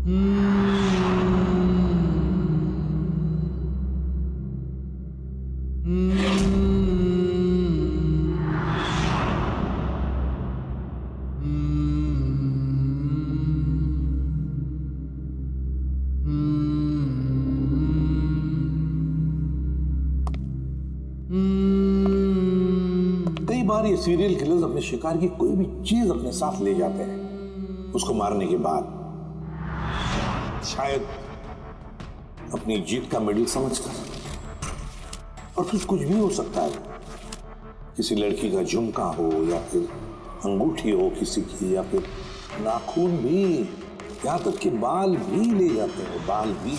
कई बार ये serial killers अपने शिकार की कोई भी चीज अपने साथ ले जाते हैं, उसको मारने के बाद शायद अपनी जीत का मेडल समझकर। और फिर कुछ भी हो सकता है, किसी लड़की का झुमका हो या फिर अंगूठी हो किसी की, या फिर नाखून भी, यहां तक कि बाल भी ले जाते हैं, बाल भी।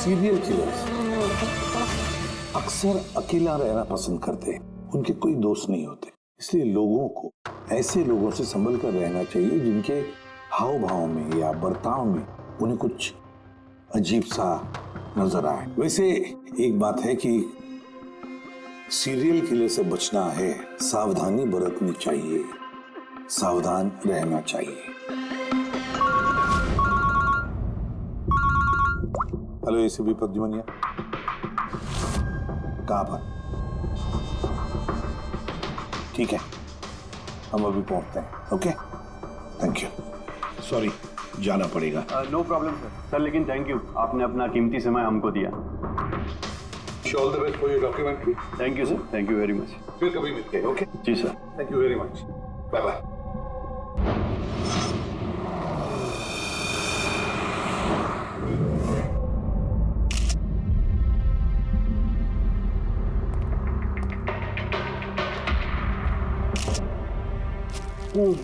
सीरियल किलर्स अक्सर अकेला रहना पसंद करते हैं, उनके कोई दोस्त नहीं होते। इसलिए लोगों को ऐसे लोगों से संभल कर रहना चाहिए जिनके हाव भाव में या बर्ताव में उन्हें कुछ अजीब सा नजर आए। वैसे एक बात है कि सीरियल किलर से बचना है, सावधानी बरतनी चाहिए, सावधान रहना चाहिए। हेलो एसीपी प्रद्युमन, कहाँ पर? ठीक है, हम अभी पहुंचते हैं। Okay, thank you. सॉरी, जाना पड़ेगा। No problem sir. लेकिन थैंक यू, आपने अपना कीमती समय हमको दिया। All the best for your documentary. Thank you sir, thank you very much. फिर कभी मिलते हैं। ओके जी sir, thank you very much. Bye bye.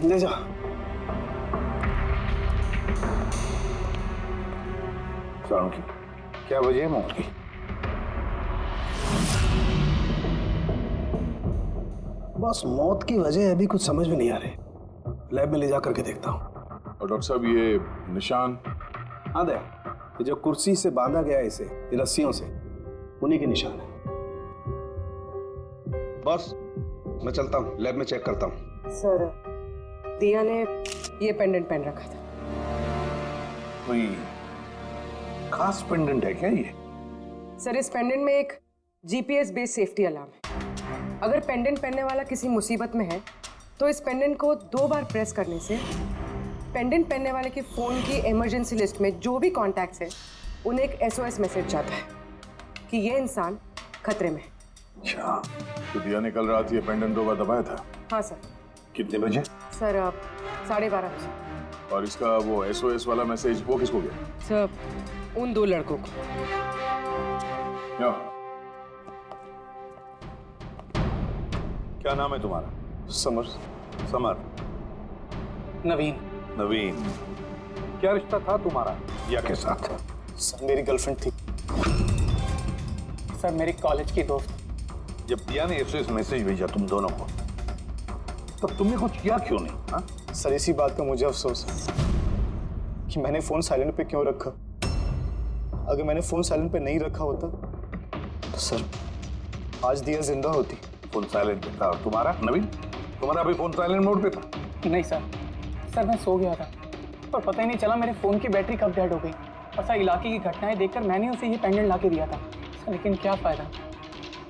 ले जा। सारों की क्या वजह है मौत की? बस मौत की वजह अभी कुछ समझ में नहीं आ रही। लैब में ले जा करके देखता हूँ। और डॉक्टर साहब ये निशान? हाँ दया, ये जो कुर्सी से बांधा गया है इसे, ये रस्सियों से, उन्हीं के निशान है। बस मैं चलता हूँ, लैब में चेक करता हूँ। सर, दिया ने ये पेंडेंट पहन रखा था। कोई खास पेंडेंट है क्या ये? सर, इस पेंडेंट में एक जीपीएस बेस्ड सेफ्टी अलार्म है। अगर पेंडेंट पहनने वाला किसी मुसीबत में है तो इस पेंडेंट को 2 बार प्रेस करने से पेंडेंट पहनने वाले के फोन की इमरजेंसी लिस्ट में जो भी कॉन्टैक्ट्स है उन्हें एक SOS मैसेज जाता है कि ये इंसान खतरे में है। अच्छा, तो दिया ने कल रात ये पेंडेंट 2 बार दबाया था? हाँ सर। कितने बजे? सर, 12:30 बजे। और इसका वो SOS वाला मैसेज वो किसको गया? सर, उन 2 लड़कों को। क्या नाम है तुम्हारा? समर। समर। नवीन। नवीन। क्या रिश्ता था तुम्हारा दिया के साथ? सर, मेरी गर्लफ्रेंड थी। सर, मेरी कॉलेज की दोस्त। जब दिया ने SOS मैसेज भेजा तुम दोनों को तब तुमने कुछ किया क्यों नहीं? हाँ? सर इसी बात का मुझे अफसोस है कि मैंने फोन साइलेंट पे क्यों रखा। अगर मैंने फोन साइलेंट पे नहीं रखा होता तो सर आज दिया जिंदा होती। फोन साइलेंट पे था। और तुम्हारा नवीन, तुम्हारा अभी फोन साइलेंट मोड पे था? नहीं सर, मैं सो गया था और पता ही नहीं चला मेरे फ़ोन की बैटरी कब डेड हो गई। और सर इलाके की घटनाएं देखकर मैंने उसे ये पेंडेंट ला के दिया था सर, लेकिन क्या फ़ायदा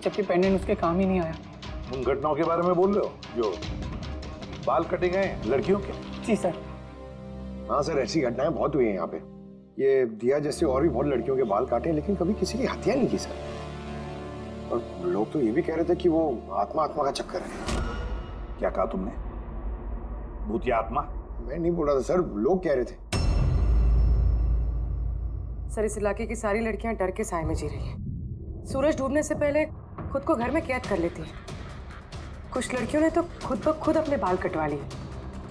जबकि पेंडेंट उसके काम ही नहीं आया। उन घटनाओं के बारे में बोल रहे हो जो बाल कटे गए लड़कियों के? जी सर। हाँ सर, ऐसी घटनाएं बहुत हुई हैं यहाँ पे। ये दिया जैसे और भी बहुत लड़कियों के बाल काटे लेकिन कभी किसी की हत्या नहीं की सर। और लोग तो ये भी कह रहे थे कि वो आत्मा का चक्कर है। क्या कहा तुमने? भूत या आत्मा? मैं नहीं बोल रहा था सर, लोग कह रहे थे। सर इस इलाके की सारी लड़कियां डर के साए में जी रही हैं। सूरज डूबने से पहले खुद को घर में कैद कर लेती हैं। कुछ लड़कियों ने तो खुद ब खुद अपने बाल कटवा लिए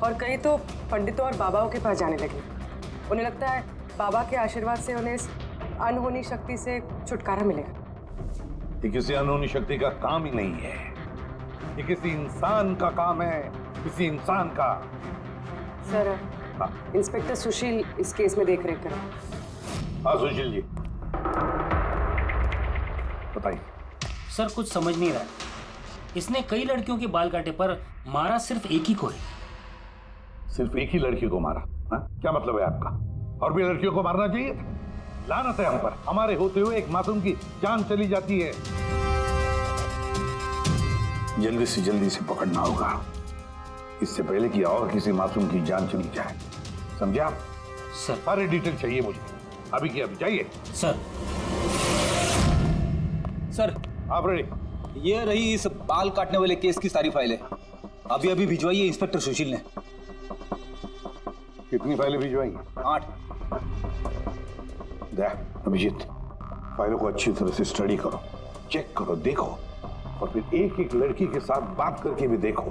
और कई तो पंडितों और बाबाओं के पास जाने लगी। उन्हें लगता है बाबा के आशीर्वाद से उन्हें इस अनहोनी शक्ति से छुटकारा मिलेगा। ये किसी अनहोनी शक्ति का काम ही नहीं है, ये किसी इंसान का काम है, किसी इंसान का। सर इंस्पेक्टर सुशील इस केस में देख रेख करें। हाँ सुशील जी बताइए। सर कुछ समझ नहीं रहा है। इसने कई लड़कियों के बाल काटे पर मारा सिर्फ एक ही को है। सिर्फ एक ही लड़की को मारा? हाँ? क्या मतलब है आपका? और भी लड़कियों को मारना चाहिए था? लानत है हम पर, हमारे होते हुए एक मासूम की जान चली जाती है। जल्दी से पकड़ना होगा इससे पहले कि और किसी मासूम की जान चली जाए, समझे आप? सर सारे डिटेल चाहिए मुझे अभी की अभी चाहिए। सर आप रेडी? ये रही इस बाल काटने वाले केस की सारी फाइलें, अभी भिजवाई है इंस्पेक्टर सुशील ने। कितनी फाइलें भिजवाई? 8। अभिजीत, फाइलों को अच्छी तरह से स्टडी करो, चेक करो, देखो और फिर एक एक लड़की के साथ बात करके भी देखो।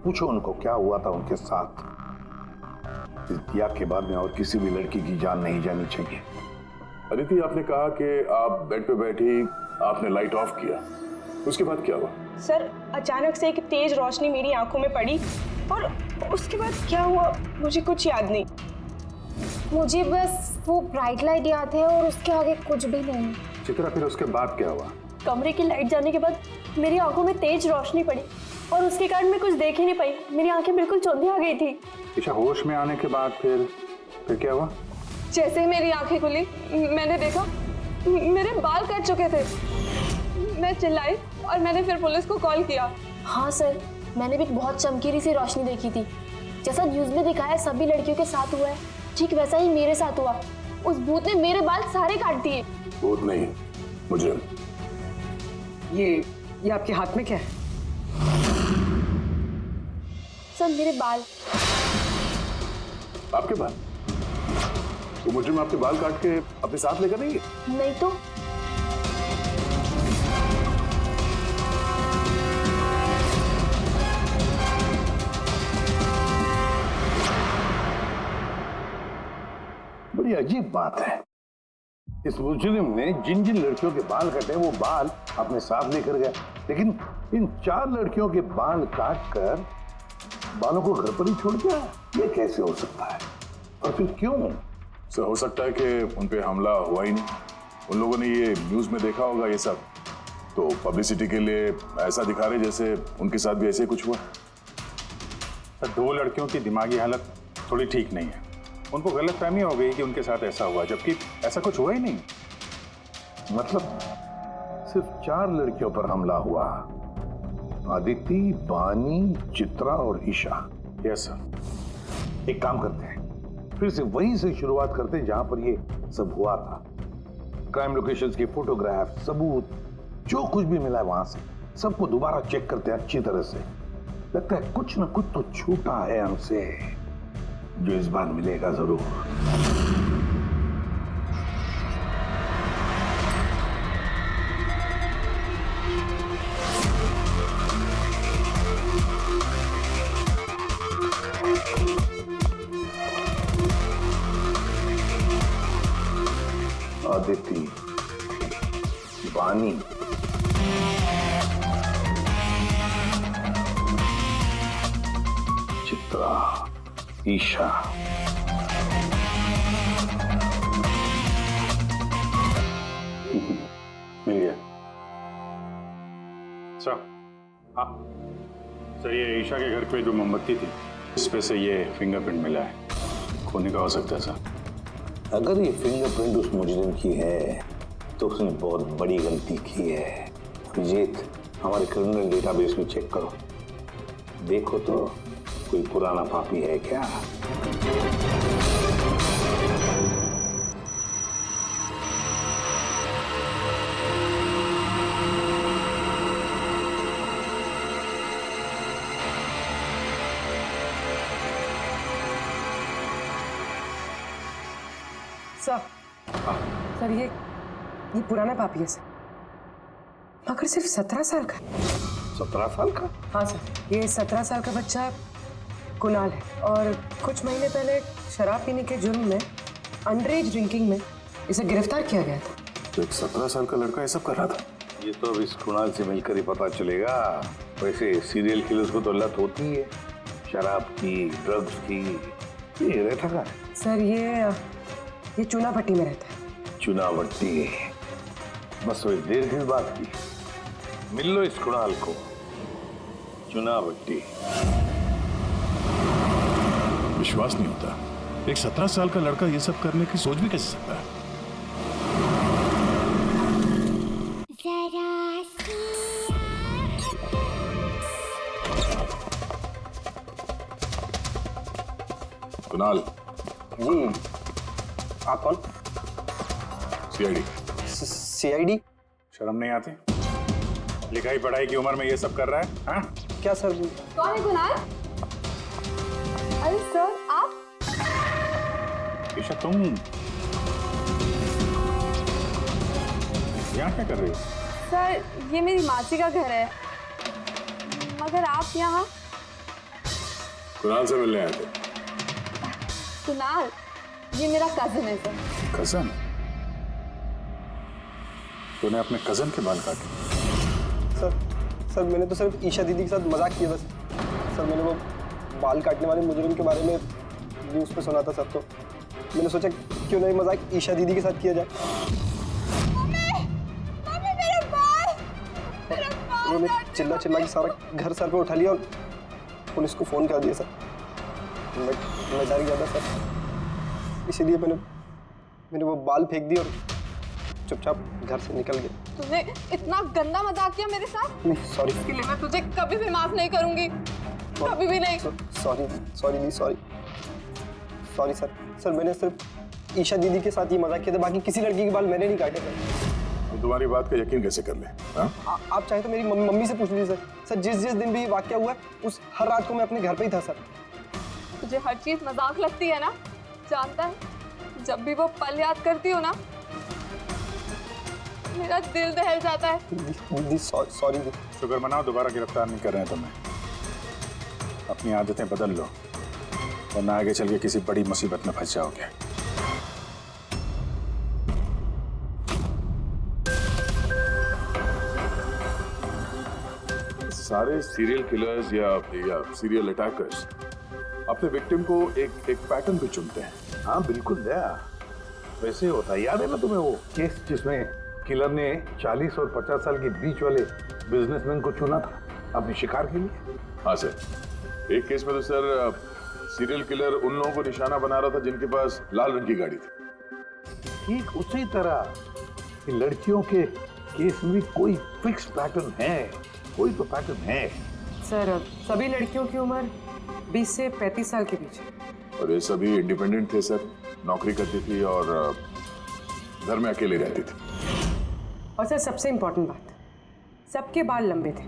पूछो उनको क्या हुआ था उनके साथ। इस दिया के बाद में और किसी भी लड़की की जान नहीं जानी चाहिए। अदिति, आपने कहा कि आप बेड पे बैठी आपने लाइट ऑफ किया, उसके बाद क्या हुआ? सर अचानक से एक तेज रोशनी मेरी आंखों में पड़ी और उसके बाद क्या हुआ मुझे कुछ याद नहीं। मुझे बस वो ब्राइट लाइट याद है और उसके आगे कुछ भी नहीं। चित्रा, फिर उसके बाद क्या हुआ? कमरे की लाइट जाने के बाद मेरी आंखों में तेज रोशनी पड़ी और उसके कारण मैं कुछ देख ही नहीं पाई। मेरी आंखें बिल्कुल चौंधी आ गई थी। ईशा, होश में आने के बाद फिर क्या हुआ? जैसे ही मेरी आंखें खुली मैंने देखा मेरे बाल कट चुके थे। मैं चिल्लाई और मैंने फिर पुलिस को कॉल किया। हाँ सर, मैंने भी बहुत चमकीली सी रोशनी देखी थी। जैसा न्यूज में दिखाया सभी लड़कियों के साथ हुआ है, ठीक वैसा ही मेरे साथ हुआ। उस भूत ने मेरे बाल सारे काट दिए। भूत नहीं, मुझे। ये आपके हाथ में क्या है? सर मेरे बाल। आपके बाल? वो मुजरिम आपके बाल काट के अपने साथ लेकर नहीं गए? नहीं तो। बड़ी अजीब बात है, इस मुजरिम ने जिन जिन लड़कियों के बाल कटे वो बाल अपने साथ लेकर गया, लेकिन इन 4 लड़कियों के बाल काट कर बालों को घर पर ही छोड़ दिया। ये कैसे हो सकता है और फिर क्यों? सर, हो सकता है कि उन पे हमला हुआ ही नहीं। उन लोगों ने ये न्यूज में देखा होगा ये सब, तो पब्लिसिटी के लिए ऐसा दिखा रहे जैसे उनके साथ भी ऐसे कुछ हुआ। सर 2 लड़कियों की दिमागी हालत थोड़ी ठीक नहीं है। उनको गलतफहमी हो गई कि उनके साथ ऐसा हुआ, जबकि ऐसा कुछ हुआ ही नहीं। मतलब सिर्फ 4 लड़कियों पर हमला हुआ? अदिति, बानी, चित्रा और ईशा। Yes sir. एक काम करते हैं, फिर से वहीं से शुरुआत करते हैं जहां पर ये सब हुआ था। क्राइम लोकेशंस की फोटोग्राफ, सबूत, जो कुछ भी मिला है वहां से सबको दोबारा चेक करते हैं अच्छी तरह से। लगता है कुछ ना कुछ तो छूटा है हमसे, जो इस बार मिलेगा जरूर। अदिति, बानी, ईशा। मिल गया। सर, हाँ सर, ये ईशा के घर पे जो मोमबत्ती थी इस पे से ये फिंगरप्रिंट मिला है। खोने का हो सकता है सर। अगर ये फिंगरप्रिंट उस मुजरिम की है तो उसने बहुत बड़ी गलती की है। अभिजीत, हमारे क्रिमिनल डेटाबेस में चेक करो, देखो तो कोई पुराना पापी है क्या। सर ये पुराना पापी है सर, मगर सिर्फ 17 साल का। 17 साल का? हाँ सर, ये 17 साल का बच्चा कुणाल है और कुछ महीने पहले शराब पीने के जुर्म में अंडरएज ड्रिंकिंग में इसे गिरफ्तार किया गया था। तो एक 17 साल का लड़का ये सब कर रहा था? ये तो अब इस कुणाल से मिलकर ही पता चलेगा। वैसे सीरियल किलर्स को तो लत होती है शराब की, ड्रग्स की। ये रहता कहाँ है? सर ये चुनाभट्टी में रहता है। चुनाभट्टी? बस वही देर किस बात की। मिल लो इस कुणाल को। चुनाभट्टी। विश्वास नहीं होता, एक 17 साल का लड़का ये सब करने की सोच भी कैसे सकता है? कुणाल। जी, आप कौन? सीआईडी। सीआईडी? शर्म नहीं आती? लिखाई पढ़ाई की उम्र में ये सब कर रहा है? हाँ? क्या सर? कौन है कुणाल? अरे सर, आप? ईशा, तुम यहाँ क्या कर रही हो? सर, ये मेरी मासी का घर है, मगर आप यहाँ? कुणाल से मिलने आए थे। कुणाल, ये मेरा कजिन है सर। कजन? तूने अपने कजन के बाल काटे? सर मैंने तो सिर्फ ईशा दीदी के साथ मजाक किया बस। सर मैंने वो बाल काटने वाले मुजरिम के बारे में न्यूज़ पे सुना था सर, तो मैंने सोचा क्यों नहीं मजाक ईशा दीदी के साथ किया जाए। मम्मी, मेरे बाल! मैंने चिल्ला के सारा घर सर पे उठा लिया और पुलिस को फोन कर दिया सर। मैं डर गया था सर, इसीलिए मैंने वो बाल फेंक दी और चुपचाप घर से निकल गया। तूने इतना गंदा मजाक किया मेरे साथ? नहीं, सॉरी। इसके लिए मैं तुझे कभी भी माफ नहीं करूंगी, कभी भी नहीं। सॉरी सर, मैंने सिर्फ ईशा दीदी के साथ ही मजाक किया था, बाकी किसी लड़की के बाल मैंने नहीं काटे थे। तो तुम्हारी बात का यकीन कैसे कर ले? आप चाहे तो मेरी मम्मी से पूछ लीजिए सर। जिस दिन भी ये वाकया हुआ है उस हर रात को मैं अपने घर पे ही था सर। तुझे हर चीज मजाक लगती है ना? जानता है, जब भी वो पल याद करती हो ना, मेरा दिल दहल जाता है। दीदी सॉरी। शुक्र मनाओ, दोबारा गिरफ्तार नहीं कर रहे हैं तुम्हें। अपनी आदतें बदल लो, वरना आगे चल के किसी बड़ी मुसीबत में फंस जाओगे। सारे सीरियल किलर्स या सीरियल अटैकर्स अपने विक्टिम को एक पैटर्न पे चुनते हैं। हाँ बिल्कुल दया, वैसे होता है। याद है ना तुम्हें वो केस जिसमें किलर ने 40 और 50 साल के बीच वाले बिजनेसमैन को चुना था अपने शिकार के लिए? हाँ सर, एक केस में तो सर सीरियल किलर उन लोगों को निशाना बना रहा था जिनके पास लाल रंग की गाड़ी थी। ठीक उसी तरह लड़कियों के केस में भी कोई फिक्स पैटर्न है, कोई तो पैटर्न है। सर सभी लड़कियों की उम्र 20 से 35 साल के बीच। और ये सभी इंडिपेंडेंट थे सर, नौकरी करती थी और घर में अकेले रहती थी। और सर सबसे इम्पोर्टेंट बात, सबके बाल लंबे थे,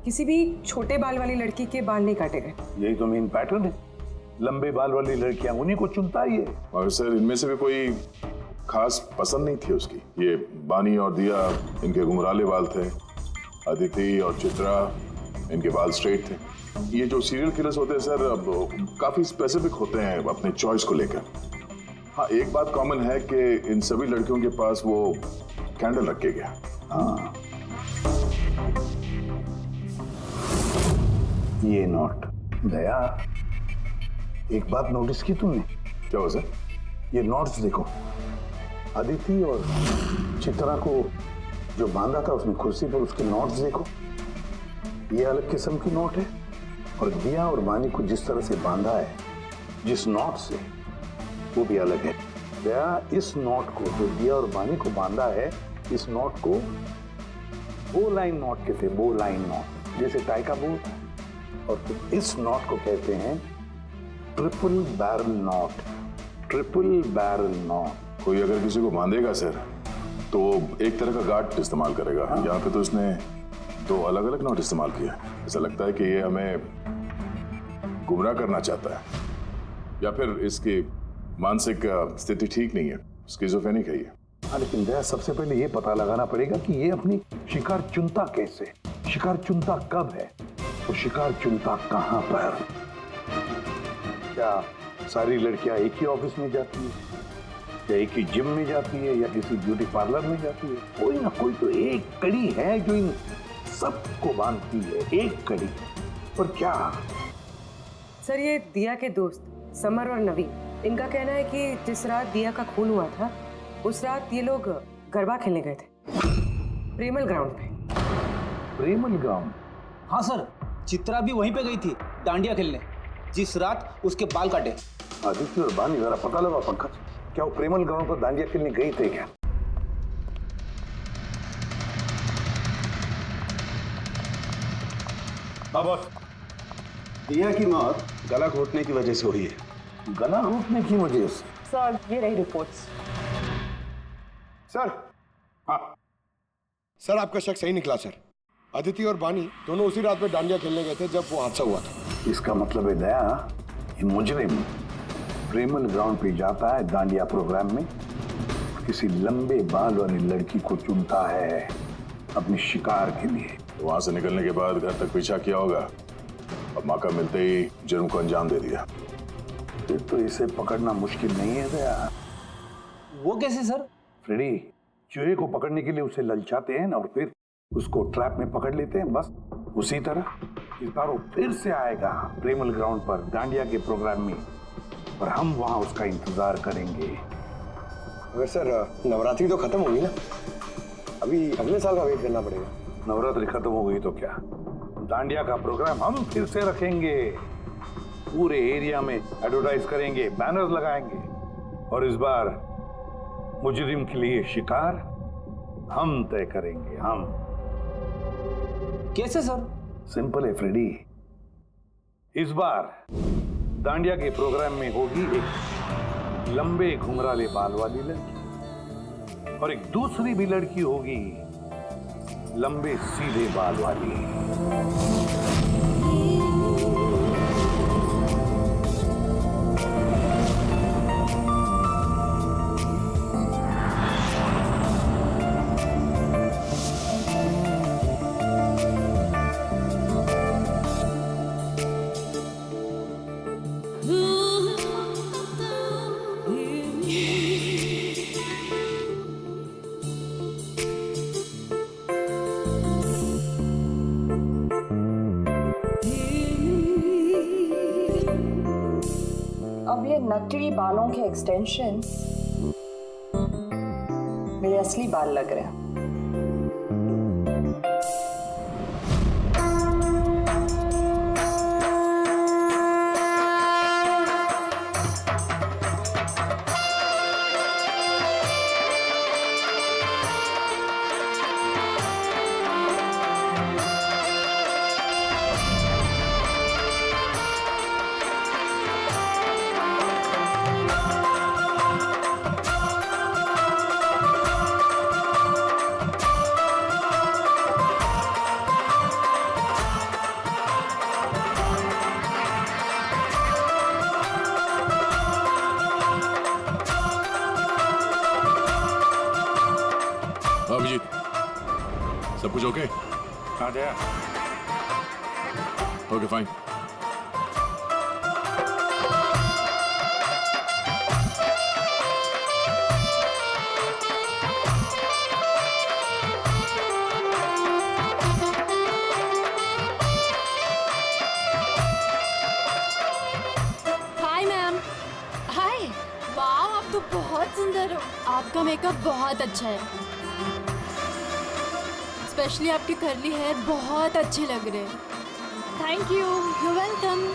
किसी भी छोटे बाल वाली लड़की के बाल नहीं काटे गए। यही तो मेन पैटर्न है, लंबे बाल वाली लड़कियां उन्हीं को चुनता ही है। और सर इनमें से भी कोई खास पसंद नहीं थी उसकी। ये बानी और दिया, इनके घुंघराले बाल थे। अदिति और चित्रा, इनके बाल स्ट्रेट थे। ये जो सीरियल किलर्स होते हैं सर काफी स्पेसिफिक होते हैं अपने चॉइस को लेकर। हाँ, एक बात कॉमन है कि इन सभी लड़कियों के पास वो कैंडल रख के गया। हाँ, ये नोट दया, एक बात नोटिस की तुमने? क्या हुआ सर? ये नोट्स देखो, अदिति और चित्रा को जो बांधा था उसने कुर्सी पर, उसके नोट्स देखो। ये अलग किस्म की नोट है, और दिया और वानी को जिस तरह से बांधा है जिस नोट से, वो भी अलग है। दया, इस नोट को जो दिया और वानी को बांधा है, इस नोट को बो लाइन नोट कहते हैं, बो लाइन नोट, जैसे टाई का बो होता है। और फिर इस नोट को कहते हैं triple barrel note, triple barrel note. कोई अगर किसी को बांधेगा सर तो वो एक तरह का गार्ड इस्तेमाल करेगा। यहाँ पे तो इसने दो अलग अलग नोट इस्तेमाल किया। ऐसा लगता है कि ये हमें गुमराह करना चाहता है, या फिर इसकी मानसिक स्थिति ठीक नहीं है, स्किज़ोफ्रेनिक है ये। हाँ, लेकिन दया, सबसे पहले ये पता लगाना पड़ेगा कि ये अपनी शिकार चुनता कैसे, शिकार चुनता कब है, और शिकार चुनता कहाँ पर। क्या सारी लड़कियां एक ही ऑफिस में जाती है, या एक ही जिम में जाती है, या किसी ब्यूटी पार्लर में जाती है? कोई ना कोई तो एक कड़ी है जो इन सबको बांधती है, एक कड़ी। और क्या? सर, ये दिया के दोस्त समर और नवीन, इनका कहना है कि जिस रात दिया का खून हुआ था उस रात ये लोग गरबा खेलने गए थे प्रेमल ग्राउंड पे। प्रेमल ग्राउंड? हाँ सर, चित्रा भी वहीं पे गई थी डांडिया खेलने जिस रात उसके बाल काटे। आदित्य और बानी, जरा पता लगा पंकज, क्या वो प्रेमल ग्राउंड पर डांडिया खेलने गई थे क्या? बॉस, दिया की मौत गला घोटने की वजह से हुई है। गला घोटने की वजह से? सर, ये रही रिपोर्ट्स। सर, हाँ सर, आपका शक सही निकला सर। अदिति और बानी दोनों उसी रात में डांडिया खेलने गए थे जब वो हादसा हुआ था। इसका मतलब है दया, ये मुजरिम प्रेमल ग्राउंड पे जाता है डांडिया प्रोग्राम में, किसी लंबे बाल वाली लड़की को चुनता है अपने शिकार के लिए। वहां से निकलने के बाद घर तक पीछा किया होगा, अब मौका मिलते ही जुर्म को अंजाम दे दिया। फिर तो इसे पकड़ना मुश्किल नहीं है दया। वो कैसे सर? फ्रेडी, चूहे को पकड़ने के लिए उसे ललचाते हैं ना, और फिर उसको ट्रैप में पकड़ लेते हैं, बस उसी तरह इस बार वो फिर से आएगा प्रेमल ग्राउंड पर डांडिया के प्रोग्राम में, और हम वहां उसका इंतजार करेंगे। अगर सर नवरात्रि तो खत्म होगी ना, अभी अगले साल का वेट करना पड़ेगा। नवरात्रि खत्म हो गई तो क्या, डांडिया का प्रोग्राम हम फिर से रखेंगे, पूरे एरिया में एडवर्टाइज करेंगे, बैनर लगाएंगे, और इस बार मुजरिम के लिए शिकार हम तय करेंगे। हम। कैसे सर? सिंपल है फ्रेडी, इस बार डांडिया के प्रोग्राम में होगी एक लंबे घुंघराले बाल वाली लड़की, और एक दूसरी भी लड़की होगी लंबे सीधे बाल वाली। अब ये नकली बालों के एक्सटेंशन मेरे असली बाल लग रहे हैं। अभिजीत, सब कुछ ओके? हाँ जया। Okay fine. हाय आपका मेकअप बहुत अच्छा है, स्पेशली आपके कर्ली हेयर बहुत अच्छे लग रहे हैं। Thank you, you welcome.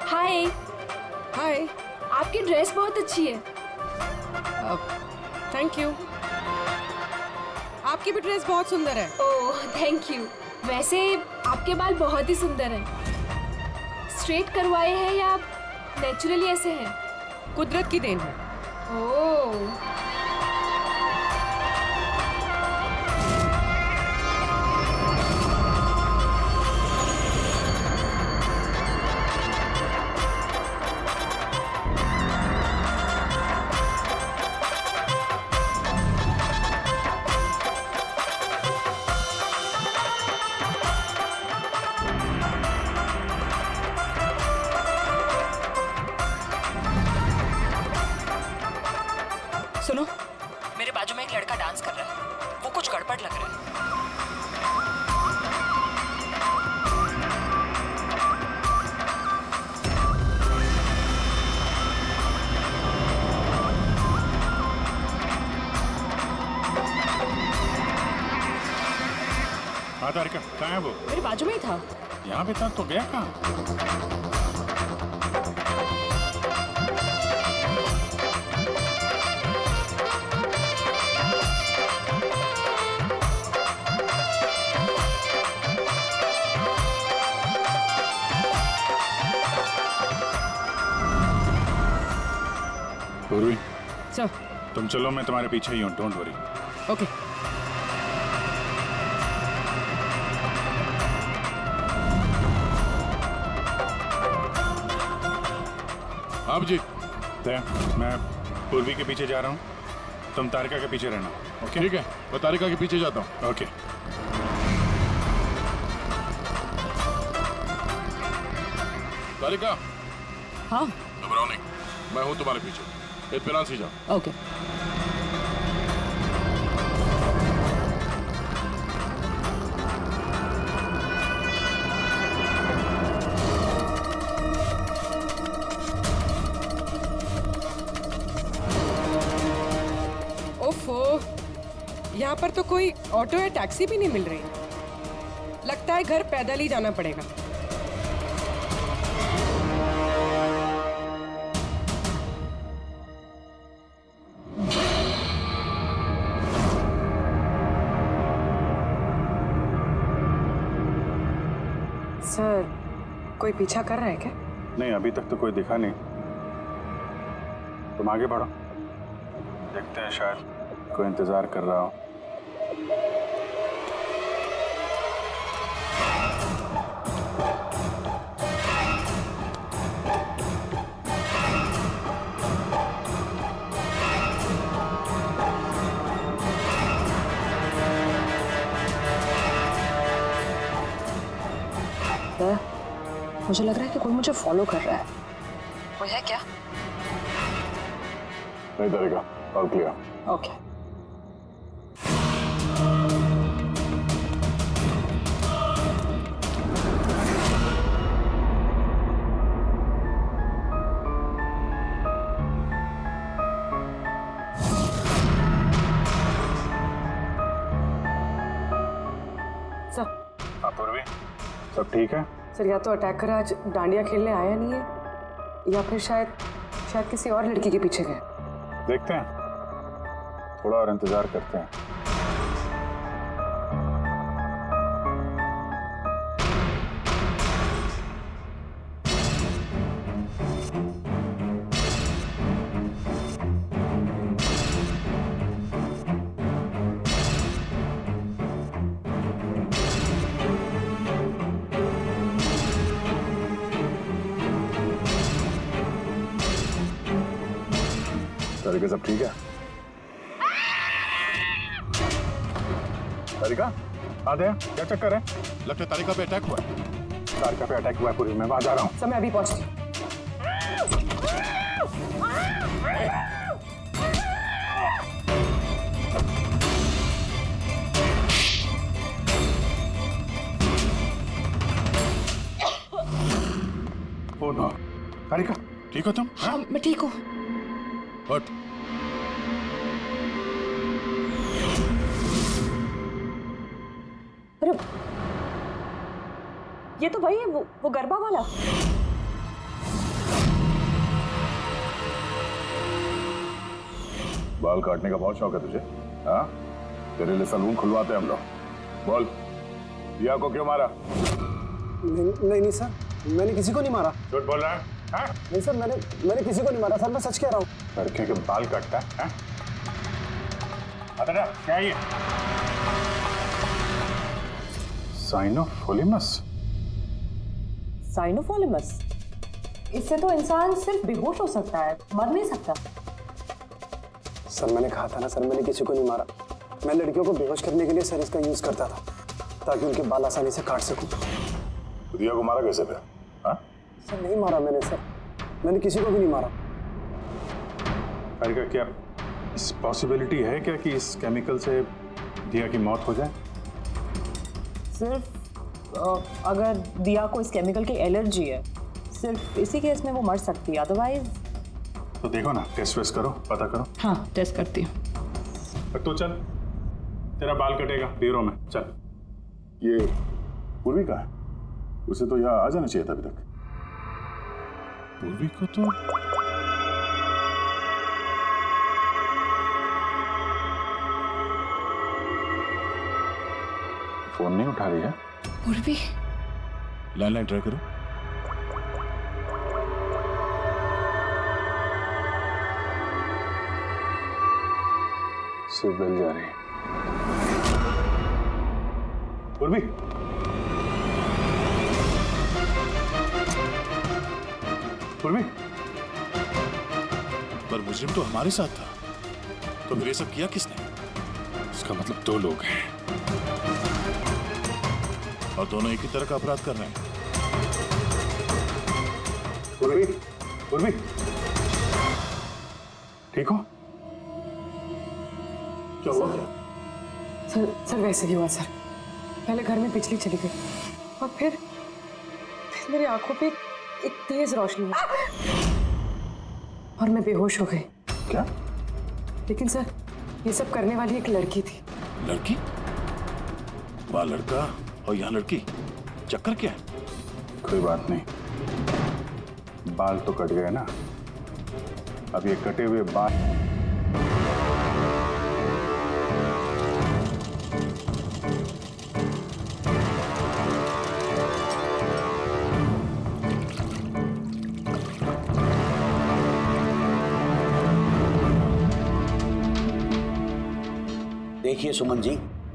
Hi, hi. आपकी ड्रेस बहुत अच्छी है। Thank you. आपकी भी ड्रेस बहुत सुंदर है। Oh thank you. वैसे आपके बाल बहुत ही सुंदर हैं। स्ट्रेट करवाए हैं या नेचुरली ऐसे हैं? कुदरत की देन है। ओह सुनो, मेरे बाजू में एक लड़का डांस कर रहा है, वो कुछ गड़बड़ लग रहा है। हाँ तारिका, कहाँ है वो? मेरे बाजू में ही था। यहाँ पे था तो गया कहाँ? पूर्वी, सर। तुम चलो, मैं तुम्हारे पीछे ही हूँ, डोंट वरी। ओके। आप जी। मैं पूर्वी के पीछे जा रहा हूँ, तुम तारिका के पीछे रहना। ओके ठीक है, मैं तारिका के पीछे जाता हूँ। ओके। तारिका, हाँ। घबराओ नहीं, मैं हूँ तुम्हारे पीछे, इत्मीनान से जाओ। ओके। ओफो, यहाँ पर तो कोई ऑटो या टैक्सी भी नहीं मिल रही। लगता है घर पैदल ही जाना पड़ेगा। सर, कोई पीछा कर रहा है क्या? नहीं, अभी तक तो कोई दिखा नहीं। तुम आगे बढ़ो, देखते हैं, शायद कोई इंतजार कर रहा हो। मुझे लग रहा है कि कोई मुझे फॉलो कर रहा है। वो है क्या? नहीं तारिका, और क्लियर। ओके। सर। हाँ पूर्वी, सब ठीक है? सर, या तो अटैकर आज डांडिया खेलने आया नहीं है, या फिर शायद किसी और लड़की के पीछे गए। देखते हैं, थोड़ा और इंतजार करते हैं। तारिका सब ठीक है? तारिका आते हैं, क्या चक्कर है? लगता है तारिका पे अटैक हुआ है। तारिका पे अटैक हुआ है पूरी, मैं वहां जा रहा हूँ। सर मैं अभी पहुंचती हूँ। ओ नो, तारिका ठीक हो तुम? हाँ मैं ठीक हूँ। हट। अरे ये तो वही है, वो गरबा वाला। बाल काटने का बहुत शौक है तुझे? हाँ, तेरे लिए सलून खुलवाते हैं हम लोग। बोल, दिया को क्यों मारा? नहीं सर, मैंने किसी को नहीं मारा। झूठ बोल रहा है? हाँ? नहीं सर, मैंने किसी को नहीं मारा सर, मैं सच कह रहा हूँ। लड़कियों के बाल काटता है? हाँ? आता क्या है ये? साइनोफोलिमस? साइनोफोलिमस? इससे तो इंसान सिर्फ बेहोश हो सकता है, मर नहीं सकता। सर मैंने कहा था ना सर, मैंने किसी को नहीं मारा। मैं लड़कियों को बेहोश करने के लिए सर इसका यूज करता था ताकि उनके बाल आसानी से काट सकूं। दिया को मारा कैसे पे? हाँ? सर नहीं मारा मैंने सर, मैंने किसी को भी नहीं मारा। तारिका क्या इस पॉसिबिलिटी है क्या कि इस केमिकल से दिया की मौत हो जाए? सिर्फ अगर दिया को इस केमिकल की एलर्जी है, सिर्फ इसी केस में वो मर सकती है, अदरवाइज। तो देखो ना, टेस्ट वेस्ट करो, पता करो। हाँ टेस्ट करती हूँ। तो चल, तेरा बाल कटेगा ब्यूरो में, चल। ये पूर्वी का है? उसे तो यहाँ आ जाना चाहिए था अभी तक। पूर्वी को तो फोन नहीं उठा रही है। पूर्वी, लैंडलाइन ट्राई करो। सिर्फ बेल जा रही है। पूर्वी, पूर्वी, पर मुजरिम तो हमारे साथ था, तो फिर ये सब किया किसने? इसका मतलब दो लोग हैं और दोनों एक ही तरह का अपराध कर रहे हैं। पूर्वी, पूर्वी, ठीक हो? क्या हुआ? सर वैसे ही हुआ सर। पहले घर में बिजली चली गई और फिर मेरी आंखों पे एक तेज रोशनी आई और मैं बेहोश हो गई। क्या? लेकिन सर ये सब करने वाली एक लड़की थी। लड़की? वहाँ लड़का और यहाँ लड़की, चक्कर क्या है? कोई बात नहीं, बाल तो कट गए ना। अब ये कटे हुए बाल देखिए सुमन जी,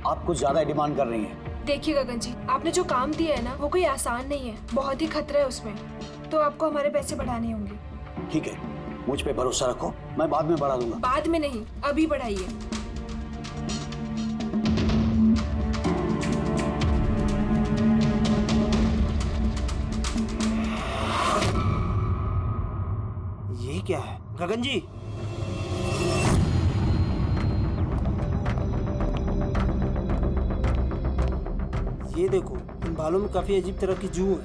आप कुछ ज्यादा डिमांड कर रही हैं। देखिए गगन जी, आपने जो काम दिया है ना, वो कोई आसान नहीं है, बहुत ही खतरा है उसमें, तो आपको हमारे पैसे बढ़ाने होंगे। ठीक है, मुझ पे भरोसा रखो, मैं बाद में बढ़ा दूंगा। बाद में नहीं, अभी बढ़ाइए। ये क्या है गगन जी? ये देखो, इन बालों में काफी अजीब तरह की जू है।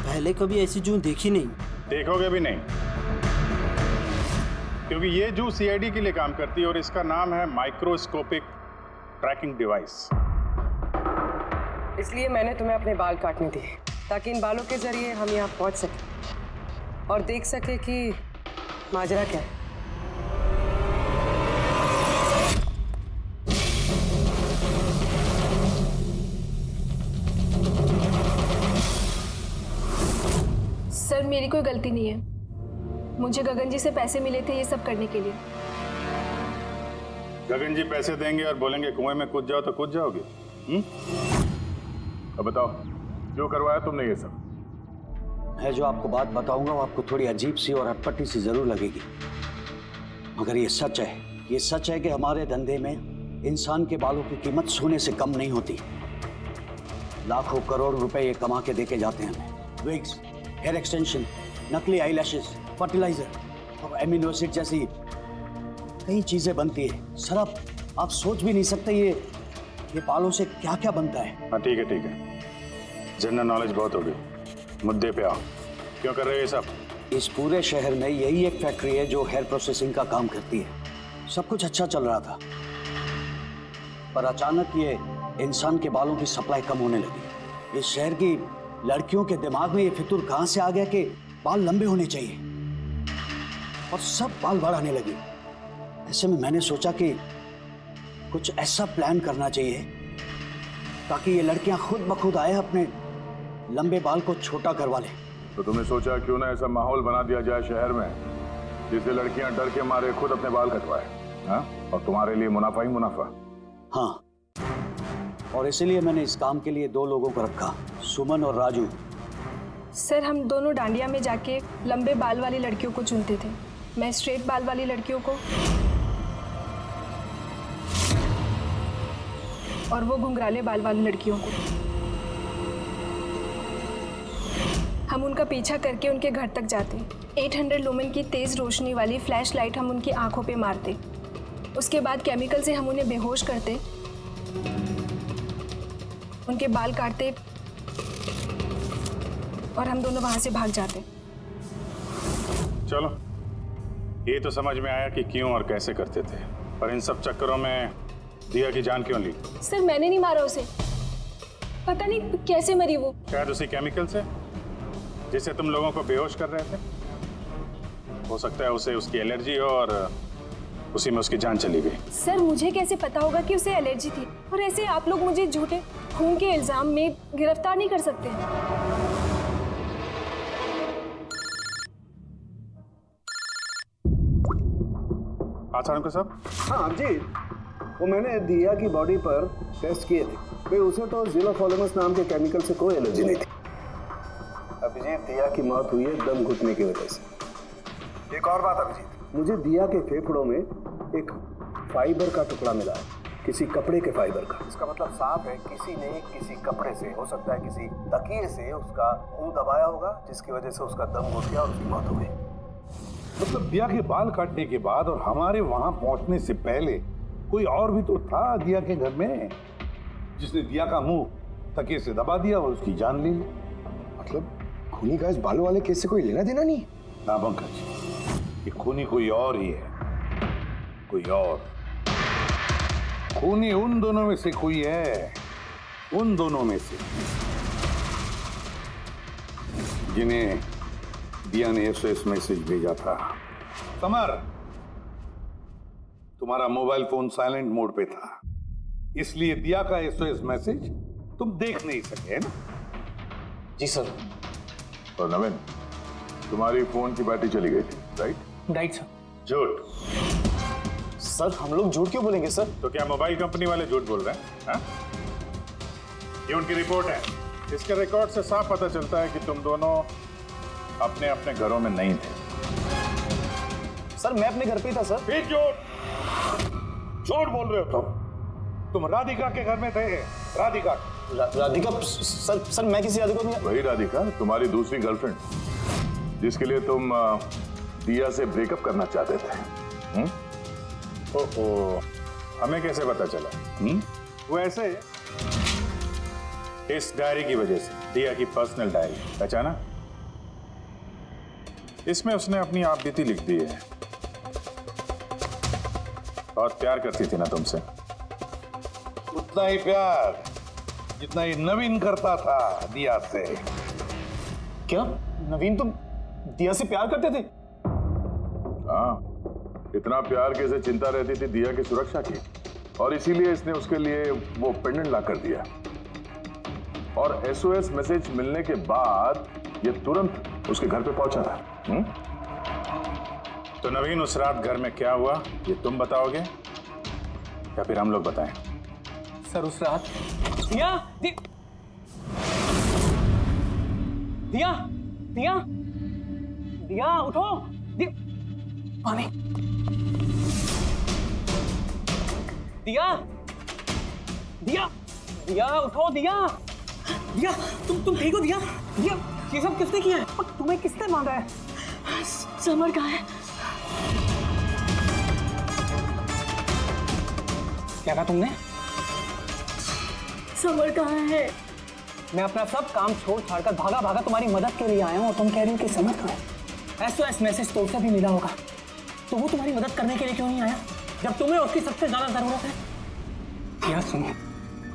पहले कभी ऐसी जू देखी नहीं। देखोगे भी नहीं, क्योंकि ये जू सीआईडी के लिए काम करती है और इसका नाम है माइक्रोस्कोपिक ट्रैकिंग डिवाइस। इसलिए मैंने तुम्हें अपने बाल काटने दिए ताकि इन बालों के जरिए हम यहाँ पहुँच सके और देख सके कि माजरा क्या है। सर मेरी कोई गलती नहीं है, मुझे गगन जी से पैसे मिले थे ये सब करने के लिए। गगन जी पैसे देंगे और बोलेंगे कुएं में कूद जाओ तो कूद जाओगे? अब बताओ, क्यों करवाया तुमने ये सब? मैं जो आपको बात बताऊंगा वो आपको थोड़ी अजीब सी और अटपटी सी जरूर लगेगी, मगर ये सच है। ये सच है कि हमारे धंधे में इंसान के बालों की कीमत सोने से कम नहीं होती। लाखों करोड़ रुपए ये कमा के देके जाते हैं हमें। विग्स, हेयर एक्सटेंशन, नकली आईलैशेस, फर्टिलाइजर और एमिनो एसिड जैसी कई चीजें बनती है। सर आप सोच भी नहीं सकते ये बालों से क्या क्या बनता है। हाँ ठीक है, जनरल नॉलेज बहुत होगी, मुद्दे पे आओ। क्यों कर रहे हो ये सब? इस पूरे शहर में यही एक फैक्ट्री है जो हेयर प्रोसेसिंग का काम करती है। सब कुछ अच्छा चल रहा था, पर अचानक ये इंसान के बालों की सप्लाई कम होने लगी। इस शहर की लड़कियों के दिमाग में ये फितूर कहां से आ गया कि बाल लंबे होने चाहिए, और सब बाल बढ़ाने लगी। ऐसे में मैंने सोचा कि कुछ ऐसा प्लान करना चाहिए ताकि ये लड़कियां खुद ब खुद आए अपने लंबे बाल को छोटा करवा लें। तो तुमने सोचा क्यों ना ऐसा माहौल बना दिया जाए शहर में जिससे लड़कियां डर के मारे खुद अपने बाल कटवाए, हाँ? और तुम्हारे लिए मुनाफा ही मुनाफा। हाँ, और इसीलिए मैंने इस काम के लिए 2 लोगों को रखा, सुमन और राजू। सर हम दोनों डांडिया में जाके लंबे बाल वाली लड़कियों को चुनते थे। मैं स्ट्रेट बाल वाली लड़कियों को और वो घुंघराले बाल वाली लड़कियों को। हम उनका पीछा करके उनके घर तक जाते। 800 लुमेन की तेज रोशनी वाली फ्लैश लाइट हम उनकी आंखों पे मारते। उसके बाद केमिकल से हम उन्हें बेहोश करते, उनके बाल काटते और हम दोनों वहां से भाग जाते। चलो, ये तो समझ में आया कि क्यों और कैसे करते थे, पर इन सब चक्करों में दिया की जान क्यों ली? सर मैंने नहीं मारा उसे, पता नहीं कैसे मरी वो। शायद उसी केमिकल से जिससे तुम लोगों को बेहोश कर रहे थे। हो सकता है उसे उसकी एलर्जी हो और उसी में उसकी जान चली गई। सर मुझे कैसे पता होगा कि उसे एलर्जी थी, और ऐसे आप लोग मुझे झूठे खून के इल्जाम में गिरफ्तार नहीं कर सकते। आचार्य साहब। हाँ अभिजीत, वो मैंने दिया की बॉडी पर टेस्ट किए थे, भाई उसे तो जिलोफॉलेमस नाम के केमिकल से कोई एलर्जी नहीं थी। अभिजीत, दिया की मौत हुई है दम घुटने की वजह से। एक और बात अभिजीत, मुझे दिया के फेफड़ों में एक फाइबर का टुकड़ा मिला है, किसी कपड़े के फाइबर का। इसका मतलब साफ है किसी ने किसी कपड़े से, हो सकता है किसी तकिए से, उसका मुंह दबाया होगा, जिसकी वजह से उसका दम घुट गया और उसकी मौत हो गई। मतलब दिया के बाल काटने के बाद और हमारे वहां पहुंचने से पहले कोई और भी तो था दिया के घर में, जिसने दिया का मुंह तकिए से दबा दिया और उसकी जान ले ली। मतलब खूनी का इस बालों वाले केस से कोई लेना देना नहीं? ना पंकज, ये खूनी कोई और ही है, कोई और। खूनी उन दोनों में से कोई है, उन दोनों में से जिन्हें दिया ने एसओएस मैसेज भेजा था। समर, तुम्हारा मोबाइल फोन साइलेंट मोड पे था, इसलिए दिया का एसओएस मैसेज तुम देख नहीं सके, है ना? जी सर। और नवीन, तुम्हारी फोन की बैटरी चली गई थी, राइट? Right sir. झूठ। सर हम लोग झूठ क्यों बोलेंगे सर? तो क्या मोबाइल कंपनी वाले झूठ बोल रहे हैं? हाँ? ये उनकी रिपोर्ट है। इसके रिकॉर्ड से साफ पता चलता है कि तुम दोनों अपने अपने घरों में नहीं थे। सर मैं अपने घर पे ही था सर। फिर झूठ बोल रहे हो तुम राधिका के घर में थे। राधिका सर मैं किसी राधिका नहीं। वही राधिका, तुम्हारी दूसरी गर्लफ्रेंड, जिसके लिए तुम दिया से ब्रेकअप करना चाहते थे। ओहो, हमें कैसे पता चला? वो ऐसे इस डायरी की वजह से, दिया की पर्सनल डायरी, पहचाना? इसमें उसने अपनी आप बीती लिख दी है। बहुत प्यार करती थी ना तुमसे। उतना ही प्यार जितना ही नवीन करता था दिया से। क्या नवीन तुम दिया से प्यार करते थे? हाँ, इतना प्यार के से चिंता रहती थी दिया की सुरक्षा की, और इसीलिए इसने उसके लिए वो पेंडेंट ला कर दिया। और एसओएस मैसेज मिलने के बाद ये तुरंत उसके घर पे पहुंचा था। तो नवीन, उस रात घर में क्या हुआ ये तुम बताओगे या फिर हम लोग बताएं? सर उस रात दिया दिया, दिया उठो, दिया, पानी, दिया, दिया, दिया उठो, दिया, दिया, तुम ठीक हो दिया? दिया, ये सब किसने किया है? और तुम्हें किसने मांगा है? समर कहाँ है? क्या कहा तुमने? समर कहाँ है? मैं अपना सब काम छोड़ छाड़कर भागा भागा तुम्हारी मदद के लिए आया हूँ और तुम कह रही हो कि समर कहाँ है? SOS मैसेज तो उसे भी मिला होगा, तो वो तुम्हारी मदद करने के लिए क्यों नहीं आया जब तुम्हें उसकी सबसे ज्यादा जरूरत है? यार सुनो,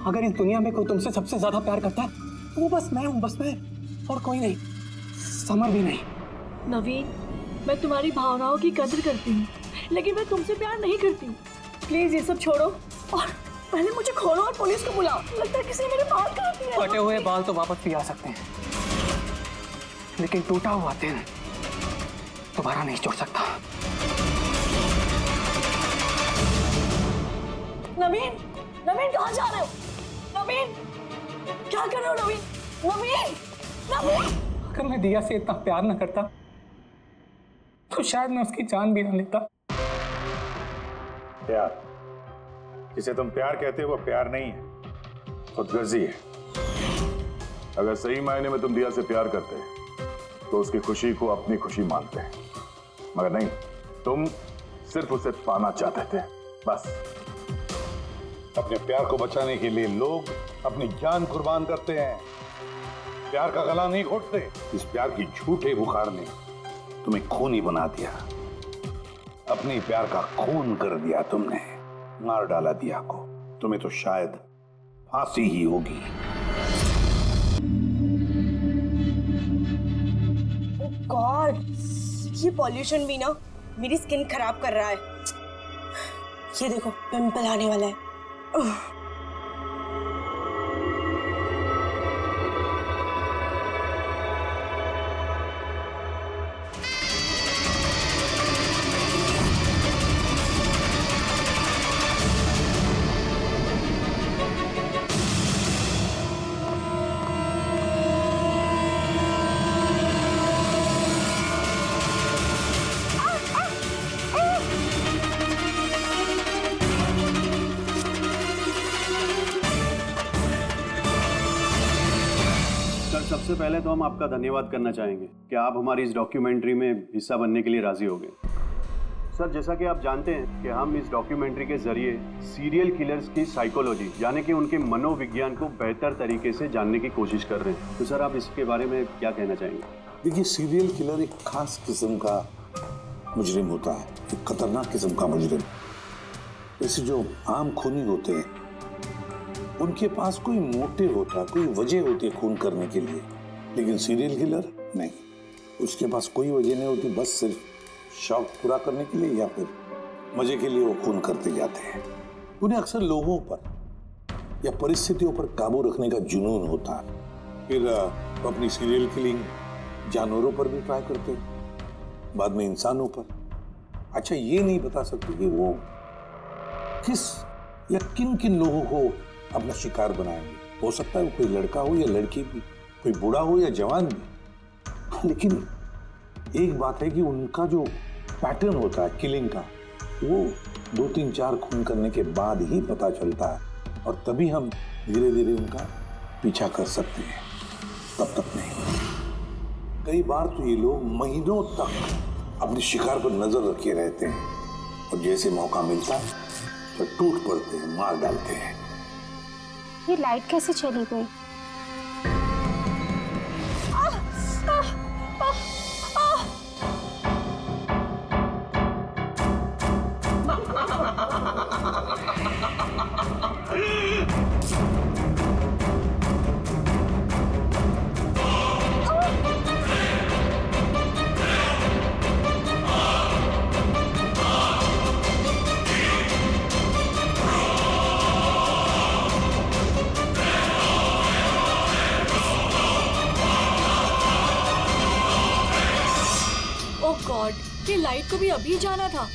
अगर इस दुनिया में कोई तुमसे सबसे ज्यादा प्यार करता है तो वो बस मैं हूँ, बस मैं, और कोई नहीं, समर भी नहीं। नवीन, मैं तुम्हारी भावनाओं की कदर करती हूँ, लेकिन मैं तुमसे प्यार नहीं करती हूँ। प्लीज ये सब छोड़ो और पहले मुझे खोलो और पुलिस को बुलाओ। लगता है किसी ने मेरे बाल काट दिए। कटे हुए बाल तो वापस भी आ सकते हैं, लेकिन टूटा हुआ दिल दोबारा नहीं जुड़ सकता। नवीन, नवीन कहाँ जा रहे हो? नवीन, क्या कर रहे हो नवीन? नवीन, नवीन। अगर मैं दिया से इतना प्यार न करता तो शायद मैं उसकी जान भी न लेता। प्यार, जिसे तुम प्यार कहते हो वो प्यार नहीं है, खुदगर्जी है। अगर सही मायने में तुम दिया से प्यार करते तो उसकी खुशी को अपनी खुशी मानते, मगर नहीं, तुम सिर्फ उसे पाना चाहते थे, बस। अपने प्यार को बचाने के लिए लोग अपनी जान कुर्बान करते हैं, प्यार का गला नहीं घोटते। इस प्यार की झूठे बुखार ने तुम्हें खूनी बना दिया, अपने प्यार का खून कर दिया तुमने, मार डाला दिया को। तुम्हें तो शायद फांसी ही होगी। ओह गॉड, ये पॉल्यूशन भी ना मेरी स्किन खराब कर रहा है। ये देखो, पिंपल आने वाला है। सबसे पहले तो हम आपका धन्यवाद करना चाहेंगे कि आप हमारी इस डॉक्यूमेंट्री में हिस्सा बनने के लिए राजी हो गए। सर, जैसा कि आप जानते हैं कि हम इस डॉक्यूमेंट्री के जरिए सीरियल किलर्स की साइकोलॉजी यानी कि उनके मनोविज्ञान को बेहतर तरीके से जानने की कोशिश कर रहे हैं। तो सर, आप इसके बारे में क्या कहना चाहेंगे? देखिए, सीरियल किलर एक खास किस्म का मुजरिम होता है, एक खतरनाक किस्म का मुजरिम। जैसे जो आम खूनी होते हैं उनके पास कोई मोटिव होता है, कोई वजह होती है खून करने के लिए, लेकिन सीरियल किलर नहीं, उसके पास कोई वजह नहीं होती, बस सिर्फ शौक पूरा करने के लिए या फिर मजे के लिए वो खून करते जाते हैं। उन्हें अक्सर लोगों पर या परिस्थितियों पर काबू रखने का जुनून होता है। फिर अपनी सीरियल किलिंग जानवरों पर भी ट्राई करते हैं, बाद में इंसानों पर। अच्छा, ये नहीं बता सकते कि वो किस या किन किन लोगों को अपना शिकार बनाएंगे। हो सकता है वो कोई लड़का हो या लड़की भी, कोई बूढ़ा हो या जवान भी। लेकिन एक बात है कि उनका जो पैटर्न होता है किलिंग का, वो 2, 3, 4 खून करने के बाद ही पता चलता है, और तभी हम धीरे धीरे उनका पीछा कर सकते हैं, तब तक नहीं। कई बार तो ये लोग महीनों तक अपने शिकार पर नजर रखे रहते हैं, और जैसे मौका मिलता है तो टूट पड़ते हैं, मार डालते हैं। ये लाइट कैसे चली गई? ओह गॉड, ये लाइट को भी अभी जाना था।